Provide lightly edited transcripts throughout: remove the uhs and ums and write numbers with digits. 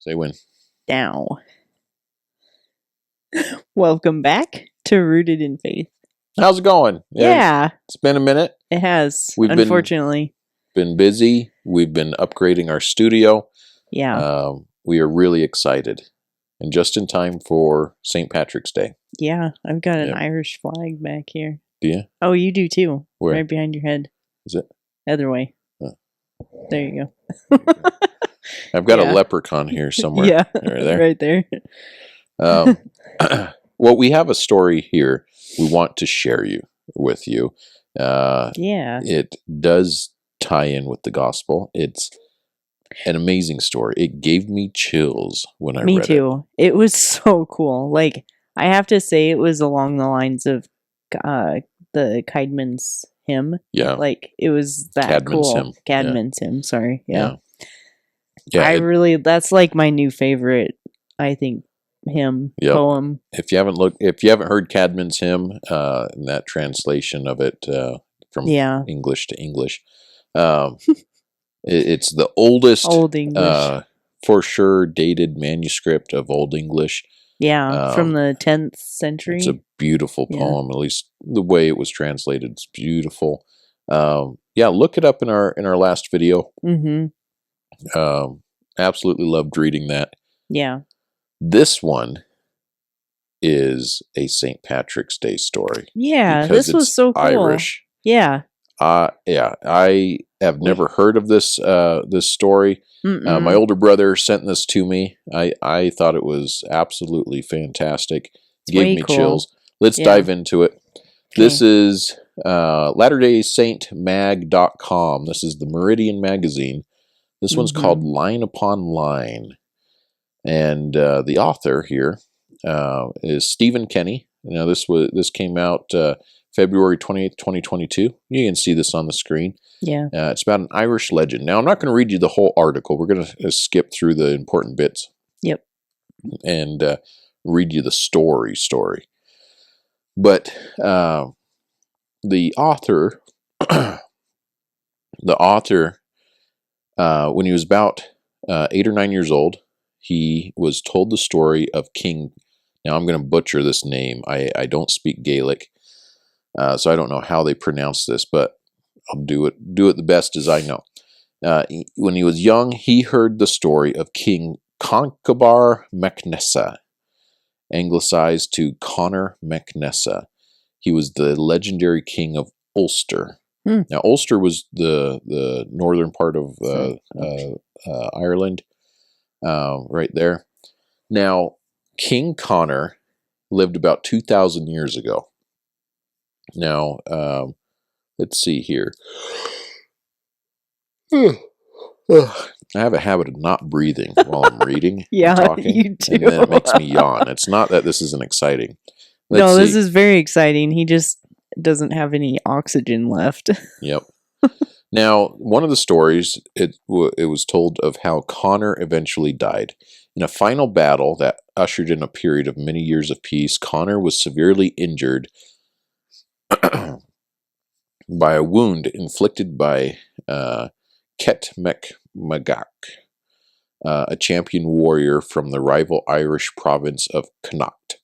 Say when. Now, welcome back to Rooted in Faith. How's it going? Yeah, It's been a minute. it has. We've unfortunately. been busy. We've been upgrading our studio. Yeah. We are really excited. And just in time for St. Patrick's Day. Yeah, I've got an Yep. Irish flag back here. Do you? Oh, you do too. Where? Right behind your head. Is it? Other way. Huh. There you go. I've got Yeah. a leprechaun here somewhere. Yeah, Right there. right there. Well, we have a story here we want to share with you. Yeah. It does tie in with the gospel. It's an amazing story. It gave me chills when I read it. Me too. It was so cool. Like, I have to say it was along the lines of the Caedmon's hymn. Yeah. Like, it was that Caedmon's cool. hymn. Caedmon's hymn, sorry. Yeah. Yeah. That's like my new favorite, I think, hymn, poem. If you haven't heard Caedmon's hymn, in that translation of it from English to English, it's the oldest, Old English, for sure, dated manuscript of Old English. Yeah, from the 10th century. It's a beautiful poem, at least the way it was translated. It's beautiful. Look it up in our last video. Mm-hmm. Absolutely loved reading that. Yeah. This one is a St. Patrick's Day story. Yeah, this was so cool. Irish. Yeah. I have never heard of this story. My older brother sent this to me. I thought it was absolutely fantastic. Gave me chills. Let's dive into it. Okay. This is LatterdaySaintMag.com. This is the Meridian magazine. This one's called Line Upon Line. And the author here is Stephen Kenny. Now, this came out February 28th, 2022. You can see this on the screen. Yeah. It's about an Irish legend. Now, I'm not going to read you the whole article. We're going to skip through the important bits. Yep. And read you the story. But the author, when he was about 8 or 9 years old, he was told the story of King. Now, I'm going to butcher this name. I don't speak Gaelic, so I don't know how they pronounce this, but I'll do it the best as I know. When he was young, he heard the story of King Conor mac Nessa, anglicized to Conor mac Nessa. He was the legendary king of Ulster. Now, Ulster was the northern part of Ireland, right there. Now, King Conor lived about 2,000 years ago. Now, let's see here. I have a habit of not breathing while I'm reading and talking. You do. And then it makes me yawn. It's not that this isn't exciting. This is very exciting. He just doesn't have any oxygen left. Yep. Now, one of the stories, it was told of how Conor eventually died. In a final battle that ushered in a period of many years of peace, Conor was severely injured by a wound inflicted by Ket Mac Magach, a champion warrior from the rival Irish province of Connacht.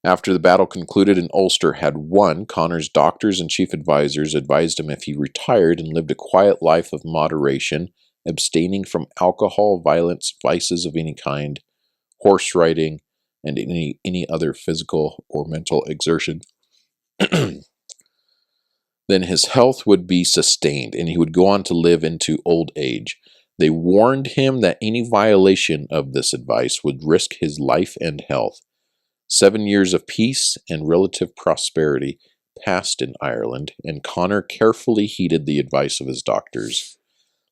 After the battle concluded and Ulster had won, Conor's doctors and chief advisors advised him if he retired and lived a quiet life of moderation, abstaining from alcohol, violence, vices of any kind, horse riding, and any other physical or mental exertion, then his health would be sustained and he would go on to live into old age. They warned him that any violation of this advice would risk his life and health. 7 years of peace and relative prosperity passed in Ireland, and Conor carefully heeded the advice of his doctors,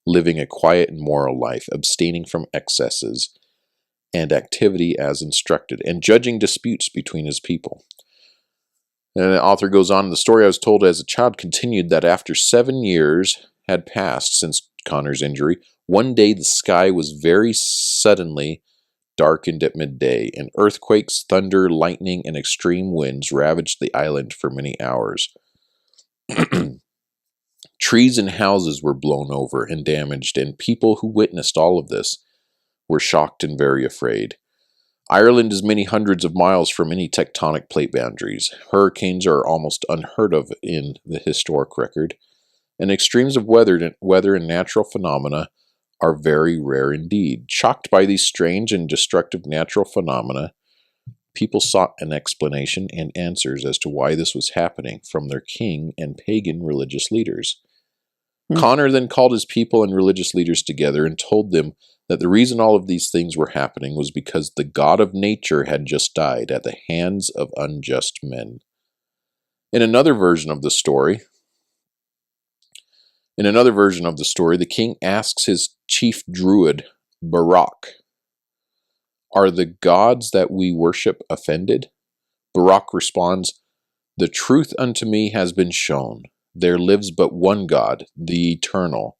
living a quiet and moral life, abstaining from excesses and activity as instructed, and judging disputes between his people. And the author goes on, the story I was told as a child continued that after 7 years had passed since Conor's injury, one day the sky was very suddenly darkened at midday, and earthquakes, thunder, lightning, and extreme winds ravaged the island for many hours. Trees and houses were blown over and damaged, and people who witnessed all of this were shocked and very afraid. Ireland is many hundreds of miles from any tectonic plate boundaries. Hurricanes are almost unheard of in the historic record, and extremes of weather and natural phenomena are very rare indeed. Shocked by these strange and destructive natural phenomena, people sought an explanation and answers as to why this was happening from their king and pagan religious leaders. Conor then called his people and religious leaders together and told them that the reason all of these things were happening was because the God of nature had just died at the hands of unjust men. In another version of the story, the king asks his chief druid, Barak, "Are the gods that we worship offended?" Barak responds, "The truth unto me has been shown. There lives but one God, the Eternal.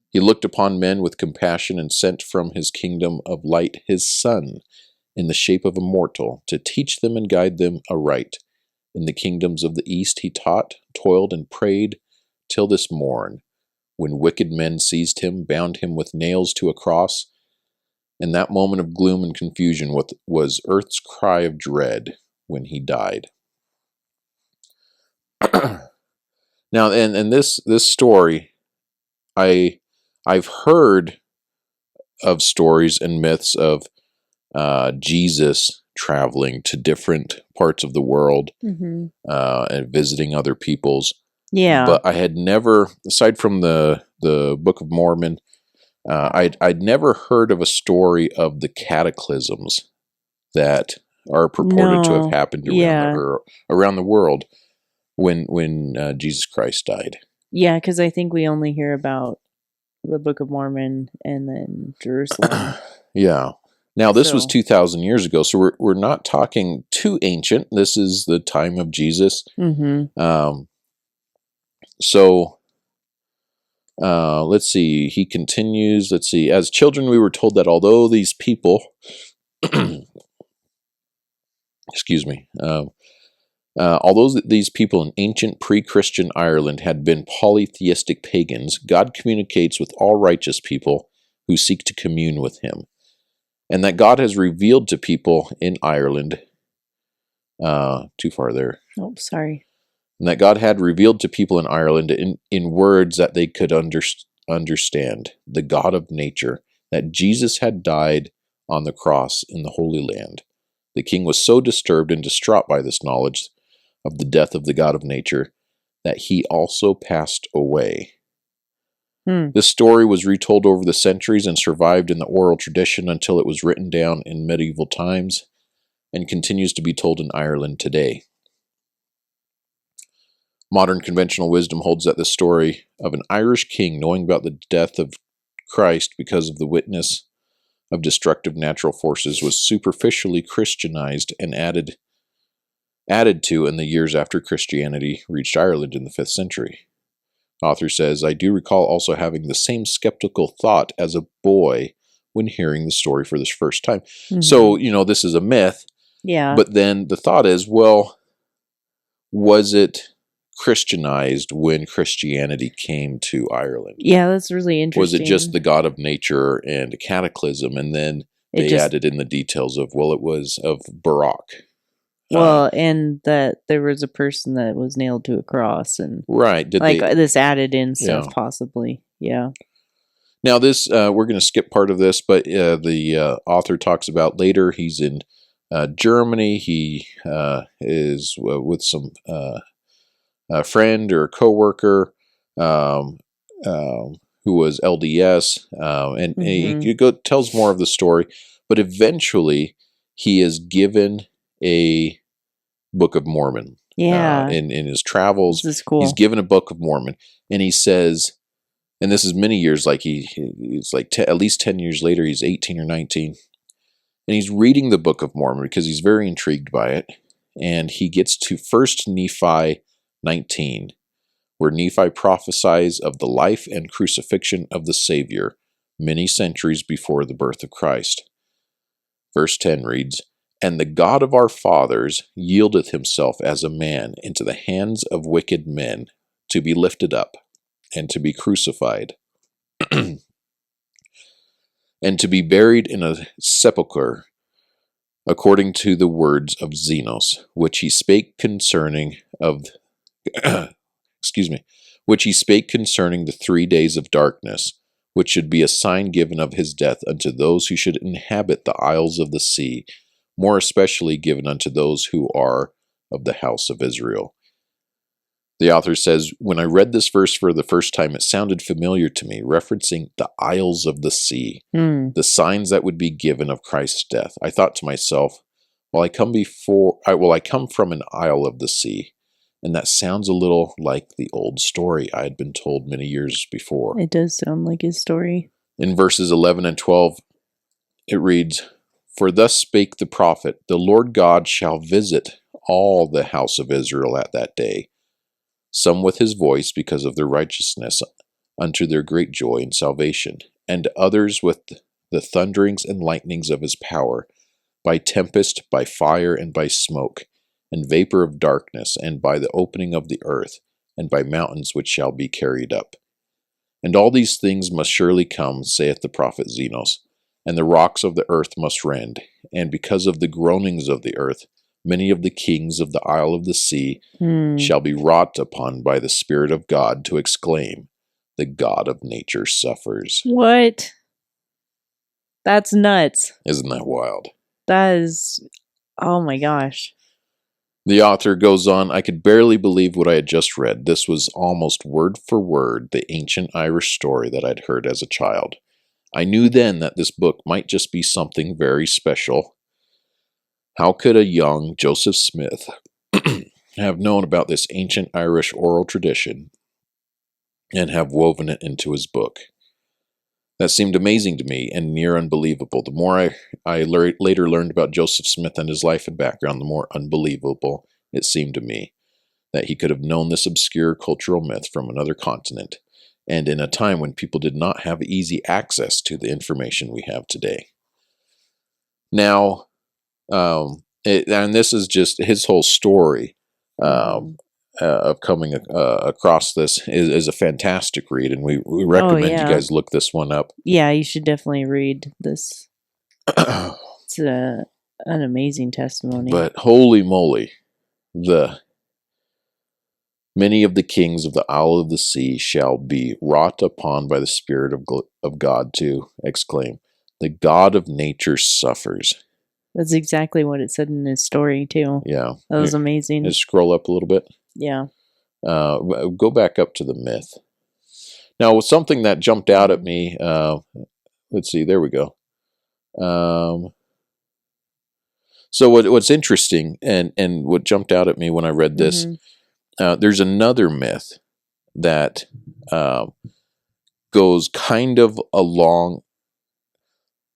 He looked upon men with compassion and sent from his kingdom of light his Son, in the shape of a mortal, to teach them and guide them aright. In the kingdoms of the east he taught, toiled, and prayed, till this morn, when wicked men seized him, bound him with nails to a cross. And that moment of gloom and confusion was earth's cry of dread when he died." Now, and this story, I've heard of stories and myths of Jesus traveling to different parts of the world and visiting other peoples. Yeah. But I had never, aside from the Book of Mormon, I'd never heard of a story of the cataclysms that are purported to have happened around the world when Jesus Christ died. Yeah, because I think we only hear about the Book of Mormon and then Jerusalem. Yeah. Now, this was 2,000 years ago, so we're not talking too ancient. This is the time of Jesus. Let's see. He continues. Let's see. As children, we were told that although these people, excuse me, although these people in ancient pre-Christian Ireland had been polytheistic pagans, God communicates with all righteous people who seek to commune with Him, and that God has revealed to people in Ireland. Too far there. Oh, sorry. And that God had revealed to people in Ireland in words that they could understand, the God of nature, that Jesus had died on the cross in the Holy Land. The king was so disturbed and distraught by this knowledge of the death of the God of nature that he also passed away. This story was retold over the centuries and survived in the oral tradition until it was written down in medieval times and continues to be told in Ireland today. Modern conventional wisdom holds that the story of an Irish king knowing about the death of Christ because of the witness of destructive natural forces was superficially Christianized and added to in the years after Christianity reached Ireland in the 5th century. Author says, "I do recall also having the same skeptical thought as a boy when hearing the story for the first time." So, this is a myth. Yeah. But then the thought is, well, was it Christianized when Christianity came to Ireland? Yeah, that's really interesting. Was it just the God of nature and a cataclysm, and then they added in the details of, well, it was of Barak. Well, and that there was a person that was nailed to a cross, and this added in stuff, possibly. Yeah. Now, this we're going to skip part of this, but the author talks about later. He's in Germany. He is with some a friend or a coworker who was LDS, and he tells more of the story. But eventually, he is given a Book of Mormon. Yeah. In his travels, this is cool. He's given a Book of Mormon, and he says, and this is many years, like he's like at least 10 years later, he's 18 or 19, and he's reading the Book of Mormon because he's very intrigued by it, and he gets to 1 Nephi 19, where Nephi prophesies of the life and crucifixion of the Savior many centuries before the birth of Christ. Verse 10 reads, "And the God of our fathers yieldeth himself as a man into the hands of wicked men, to be lifted up, and to be crucified. and to be buried in a sepulchre, according to the words of Zenos, which he spake concerning of excuse me, which he spake concerning the 3 days of darkness, which should be a sign given of his death unto those who should inhabit the isles of the sea, more especially given unto those who are of the house of Israel. The author says, when I read this verse for the first time, it sounded familiar to me, referencing the isles of the sea, the signs that would be given of Christ's death. I thought to myself, I come from an isle of the sea, and that sounds a little like the old story I had been told many years before. It does sound like his story. In verses 11 and 12, it reads, For thus spake the prophet, the Lord God shall visit all the house of Israel at that day, some with his voice because of their righteousness unto their great joy and salvation, and others with the thunderings and lightnings of his power, by tempest, by fire, and by smoke, and vapor of darkness, and by the opening of the earth, and by mountains which shall be carried up. And all these things must surely come, saith the prophet Zenos, and the rocks of the earth must rend, and because of the groanings of the earth, many of the kings of the isle of the sea shall be wrought upon by the Spirit of God to exclaim, the God of nature suffers. What? That's nuts. Isn't that wild? That is, oh my gosh. The author goes on, I could barely believe what I had just read. This was almost word for word the ancient Irish story that I'd heard as a child. I knew then that this book might just be something very special. How could a young Joseph Smith have known about this ancient Irish oral tradition and have woven it into his book? That seemed amazing to me and near unbelievable. The more I later learned about Joseph Smith and his life and background, the more unbelievable it seemed to me that he could have known this obscure cultural myth from another continent, and in a time when people did not have easy access to the information we have today. Now, and this is just his whole story of coming across this is a fantastic read, and we recommend you guys look this one up. Yeah, you should definitely read this. It's an amazing testimony. But holy moly, many of the kings of the isle of the sea shall be wrought upon by the Spirit of God to exclaim, the God of nature suffers. That's exactly what it said in his story, too. Yeah. That was amazing. Just scroll up a little bit. Yeah. Go back up to the myth. Now, something that jumped out at me, let's see, there we go. So what's interesting and what jumped out at me when I read this, there's another myth that goes kind of along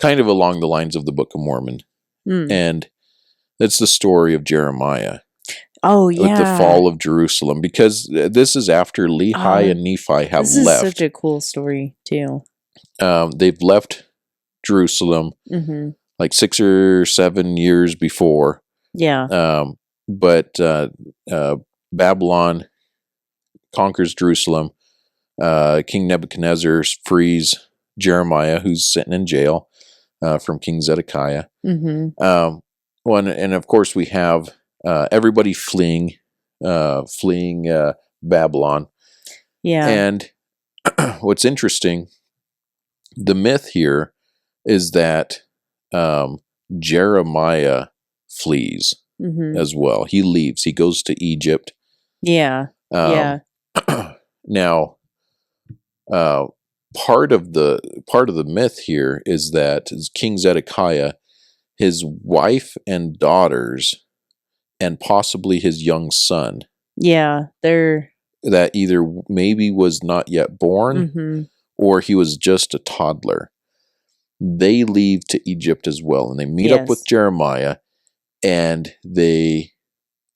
the lines of the Book of Mormon. And that's the story of Jeremiah. Oh, yeah. With the fall of Jerusalem, because this is after Lehi and Nephi have left. This is such a cool story, too. They've left Jerusalem like 6 or 7 years before. Yeah. But Babylon conquers Jerusalem. King Nebuchadnezzar frees Jeremiah, who's sitting in jail from King Zedekiah. And of course we have everybody fleeing Babylon. Yeah. And what's interesting, the myth here is that Jeremiah flees as well. He leaves. He goes to Egypt. Yeah. Now, part of the myth here is that King Zedekiah, his wife and daughters, and possibly his young son. Yeah, that either maybe was not yet born or he was just a toddler. They leave to Egypt as well, and they meet up with Jeremiah, and they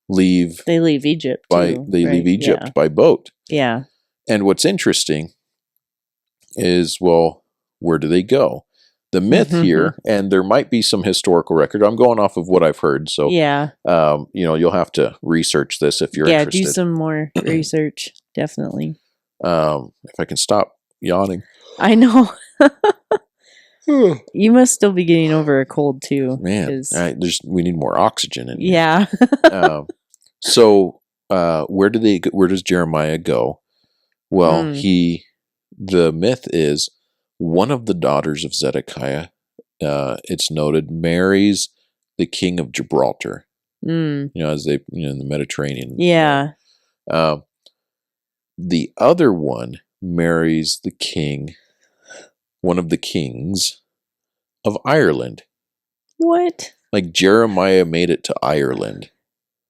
leave. They leave Egypt. Leave Egypt by boat. Yeah. And what's interesting is, well, where do they go? The myth here, and there might be some historical record. I'm going off of what I've heard, so you'll have to research this if you're interested. Yeah, do some more research, definitely. If I can stop yawning. I know. You must still be getting over a cold too. Man, 'cause- we need more oxygen in here. yeah. So where does Jeremiah go? Well, the myth is one of the daughters of Zedekiah, it's noted, marries the king of Gibraltar. As they, in the Mediterranean. Yeah. The other one marries one of the kings of Ireland. What? Like Jeremiah made it to Ireland.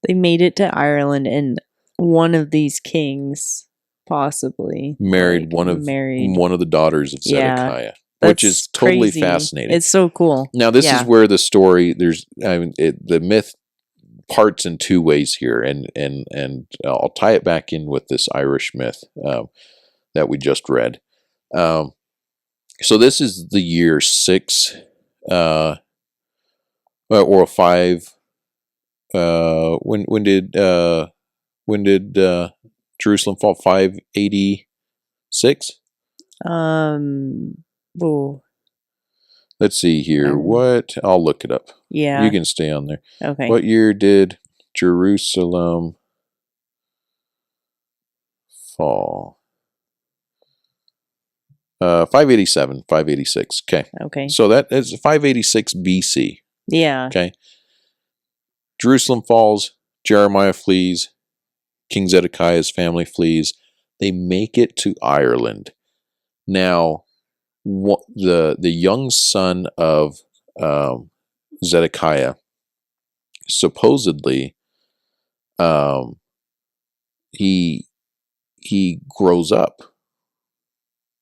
They made it to Ireland, and one of these kings possibly married one of the daughters of Zedekiah, which is totally fascinating. It's so cool. Now, this is where the story the myth parts in two ways here, and I'll tie it back in with this Irish myth that we just read. So this is the year 6 or 5. When did Jerusalem fall? 586. Let's see here. What? I'll look it up. Yeah, you can stay on there. Okay. What year did Jerusalem fall? 587, 586. Okay. So that is 586 BC. Yeah. Okay. Jerusalem falls. Jeremiah flees. King Zedekiah's family flees. They make it to Ireland. Now, the young son of Zedekiah, supposedly, he grows up,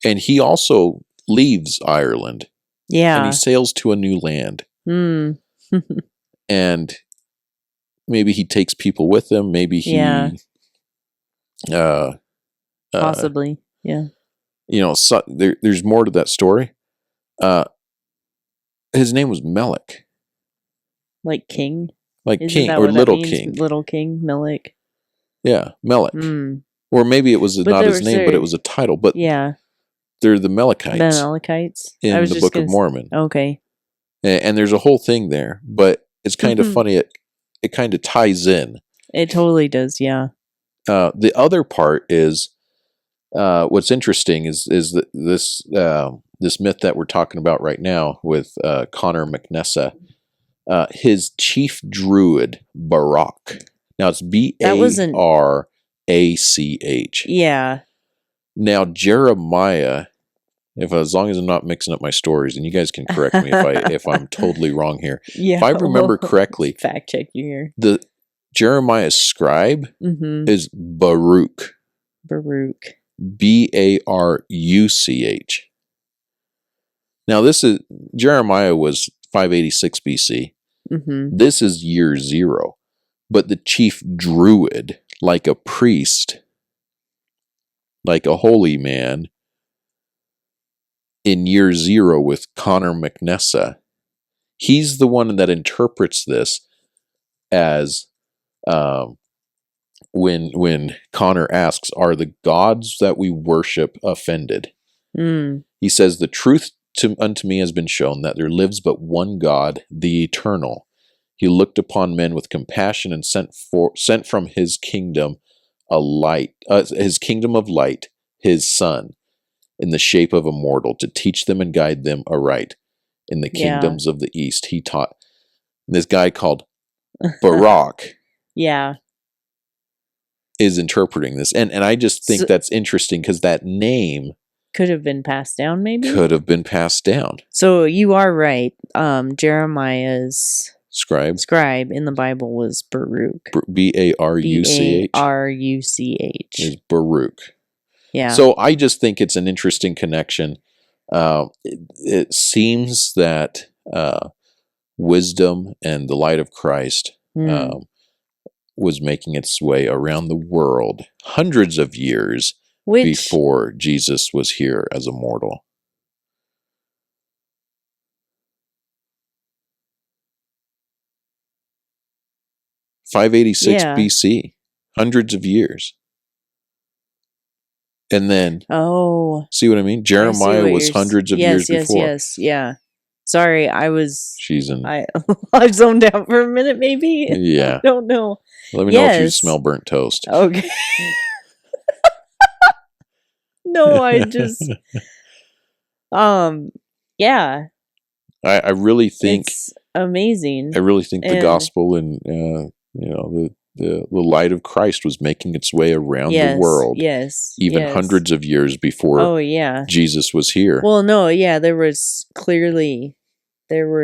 and he also leaves Ireland. Yeah, and he sails to a new land. And maybe he takes people with him. Maybe he, possibly, yeah. So there's more to that story. His name was Melech. Like king? Like Isn't king or little king. Little king, Melech. Yeah, Melech. Or maybe it was not his name, but it was a title. But yeah, they're the Melechites. The Melechites? In the Book of Mormon. Okay. And there's a whole thing there. But it's kind of funny. It kind of ties in. It totally does, yeah. The other part is, what's interesting is that this myth that we're talking about right now with Conor McNessa, his chief druid, Barak. Now it's Barach. Yeah. Now Jeremiah, as long as I'm not mixing up my stories, and you guys can correct me if I'm totally wrong here. Yeah, if I remember correctly, fact check you here. The Jeremiah's scribe is Baruch. Baruch. Baruch. Now Jeremiah was 586 BC. This is year 0. But the chief druid, like a priest, like a holy man, in year 0 with Conor McNessa, he's the one that interprets this as when Conor asks, "Are the gods that we worship offended?" He says, "The truth unto me has been shown that there lives but one God, the eternal. He looked upon men with compassion and sent from his kingdom his kingdom of light, his son, in the shape of a mortal, to teach them and guide them aright. In the kingdoms of the east, he taught." This guy called Barak is interpreting this. And I just think that's interesting because that name could have been passed down, maybe? Could have been passed down. So you are right. Jeremiah's scribe in the Bible was Baruch. Baruch. Baruch. Is Baruch. Yeah. So I just think it's an interesting connection. It seems that wisdom and the light of Christ was making its way around the world hundreds of years before Jesus was here as a mortal. (586 BC), hundreds of years. And then, see what I mean? Jeremiah was hundreds of years before. Yeah. Sorry, I was She's in. I zoned out for a minute, maybe. Yeah. I don't know. Let me know if you smell burnt toast. Okay. No, I just yeah. I really think It's amazing. I really think the gospel and the light of Christ was making its way around the world. Yes. Even hundreds of years before Jesus was here. Well, no, yeah, there were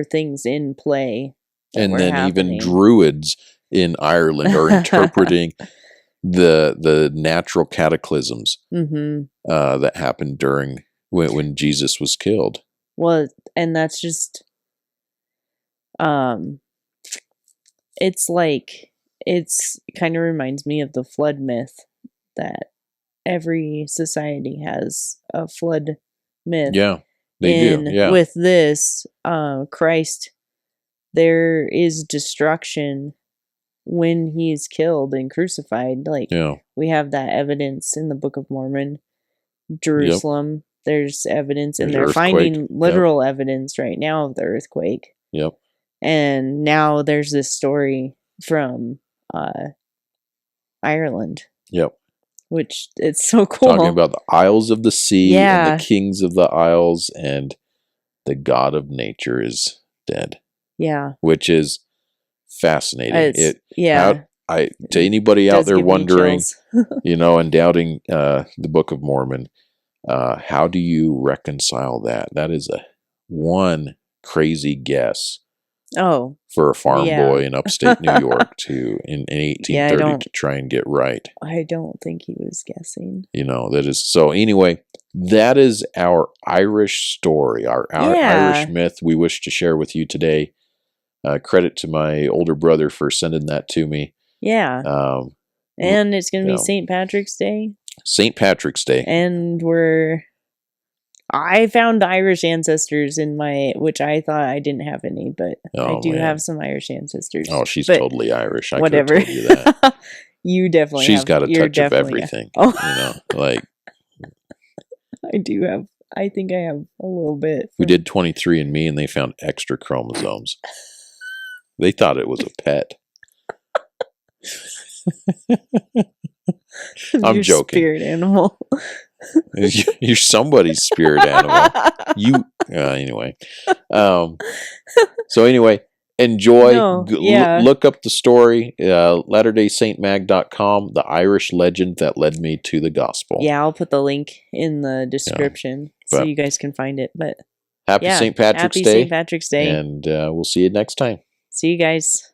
things in play. And then even druids in Ireland are interpreting the natural cataclysms that happened during when Jesus was killed. Well, and that's just it's kind of reminds me of the flood myth, that every society has a flood myth. Yeah, they do. Yeah. With this Christ, there is destruction when he's killed and crucified. Like, we have that evidence in the Book of Mormon. Jerusalem, there's evidence, and they're finding literal evidence right now of the earthquake. Yep. And now there's this story from Ireland. Yep. Which it's so cool. Talking about the isles of the sea and the kings of the isles, and the god of nature is dead. Yeah. Which is fascinating. To anybody out there wondering, and doubting the Book of Mormon, how do you reconcile that? That is one crazy guess. Oh, for a farm boy in upstate New York in 1830 to try and get right. I don't think he was guessing. That is so. Anyway, that is our Irish story, our Irish myth we wish to share with you today. Credit to my older brother for sending that to me. Yeah. And it's going to be St. Patrick's Day. St. Patrick's Day. And I found Irish ancestors in which I thought I didn't have any, but I do have some Irish ancestors. Oh, she's totally Irish. I could have told you that. You definitely She's got a touch of everything. Like I do have. I think I have a little bit. We did 23andMe, and they found extra chromosomes. They thought it was a pet. I'm joking. Spirit animal. You're somebody's spirit animal. Anyway. So anyway, enjoy. Look up the story. LatterdaySaintMag.com, the Irish legend that led me to the gospel. Yeah, I'll put the link in the description so you guys can find it. But happy St. Patrick's Day. Happy St. Patrick's Day. And we'll see you next time. See you guys.